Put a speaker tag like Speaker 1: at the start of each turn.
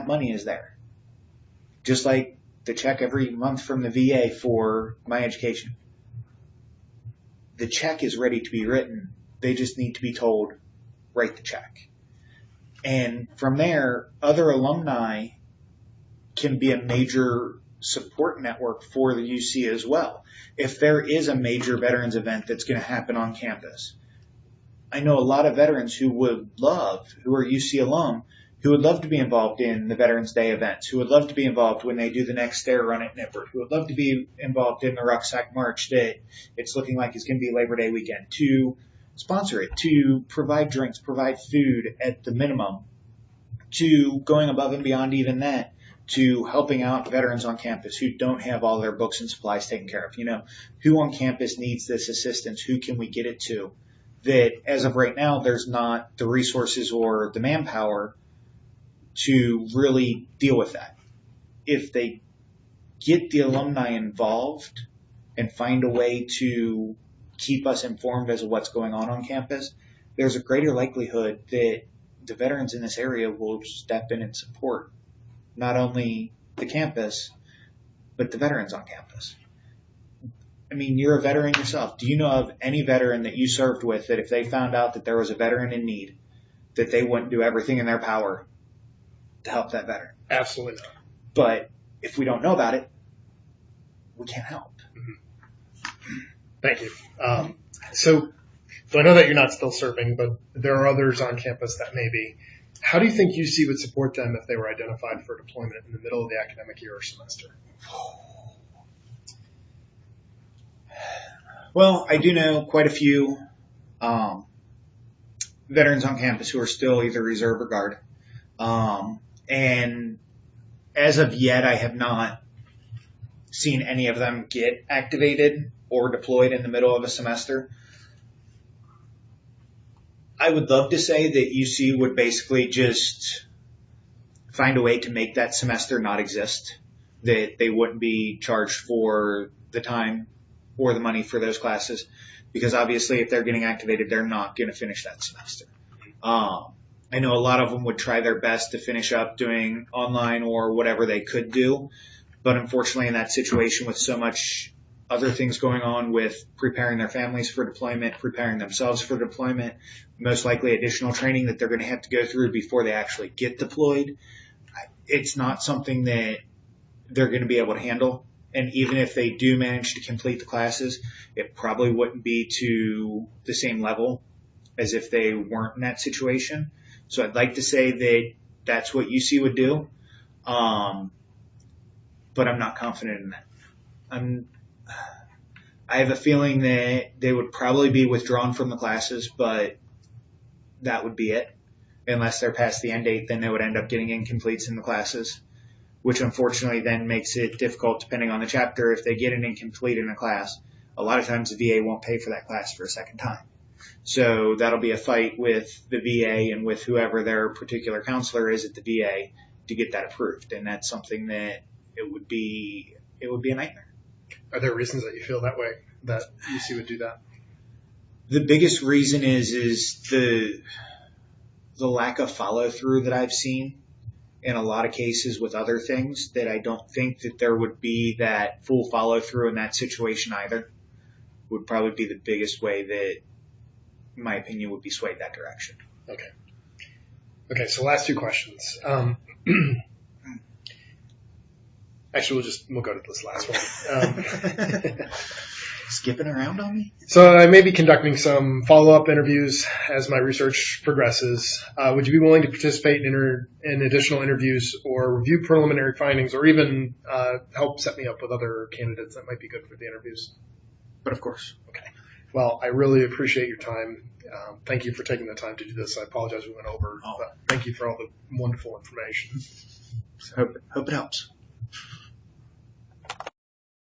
Speaker 1: money is there. Just like the check every month from the VA for my education. The check is ready to be written. They just need to be told, write the check. And from there, other alumni can be a major support network for the UC as well. If there is a major veterans event that's going to happen on campus, I know a lot of veterans who are UC alum, who would love to be involved in the Veterans Day events, who would love to be involved when they do the next stair run at Nippert, who would love to be involved in the Rucksack March that it's looking like it's going to be Labor Day weekend, to sponsor it, to provide drinks, provide food at the minimum, to going above and beyond even that, to helping out veterans on campus who don't have all their books and supplies taken care of. Who on campus needs this assistance? Who can we get it to? That as of right now, there's not the resources or the manpower to really deal with that. If they get the alumni involved and find a way to keep us informed as to what's going on campus, there's a greater likelihood that the veterans in this area will step in and support not only the campus, but the veterans on campus. I mean, you're a veteran yourself. Do you know of any veteran that you served with that if they found out that there was a veteran in need, that they wouldn't do everything in their power to help that veteran?
Speaker 2: Absolutely not.
Speaker 1: But if we don't know about it, we can't help.
Speaker 2: Mm-hmm. Thank you. So I know that you're not still serving, but there are others on campus that may be. How do you think UC would support them if they were identified for deployment in the middle of the academic year or semester?
Speaker 1: Well, I do know quite a few veterans on campus who are still either reserve or guard. And as of yet, I have not seen any of them get activated or deployed in the middle of a semester. I would love to say that UC would basically just find a way to make that semester not exist, that they wouldn't be charged for the time or the money for those classes, because obviously if they're getting activated, they're not going to finish that semester. I know a lot of them would try their best to finish up doing online or whatever they could do, but unfortunately in that situation with so much other things going on with preparing their families for deployment, preparing themselves for deployment, most likely additional training that they're going to have to go through before they actually get deployed, it's not something that they're going to be able to handle. And even if they do manage to complete the classes, it probably wouldn't be to the same level as if they weren't in that situation. So I'd like to say that that's what UC would do, but I'm not confident in that. I have a feeling that they would probably be withdrawn from the classes, but that would be it. Unless they're past the end date, then they would end up getting incompletes in the classes, which unfortunately then makes it difficult depending on the chapter. If they get an incomplete in a class, a lot of times the VA won't pay for that class for a second time. So that'll be a fight with the VA and with whoever their particular counselor is at the VA to get that approved. And that's something that it would be a nightmare.
Speaker 2: Are there reasons that you feel that way, that UC would do that?
Speaker 1: The biggest reason is the lack of follow through that I've seen in a lot of cases with other things, that I don't think that there would be that full follow through in that situation either. Would probably be the biggest way that, in my opinion, would be swayed that direction.
Speaker 2: Okay, so last two questions. Actually, we'll go to this last one.
Speaker 1: Skipping around on me?
Speaker 2: So I may be conducting some follow-up interviews as my research progresses. Would you be willing to participate in additional interviews or review preliminary findings, or even help set me up with other candidates that might be good for the interviews?
Speaker 1: But of course.
Speaker 2: Okay. Well, I really appreciate your time. Thank you for taking the time to do this. I apologize we went over, but thank you for all the wonderful information.
Speaker 1: Hope it helps.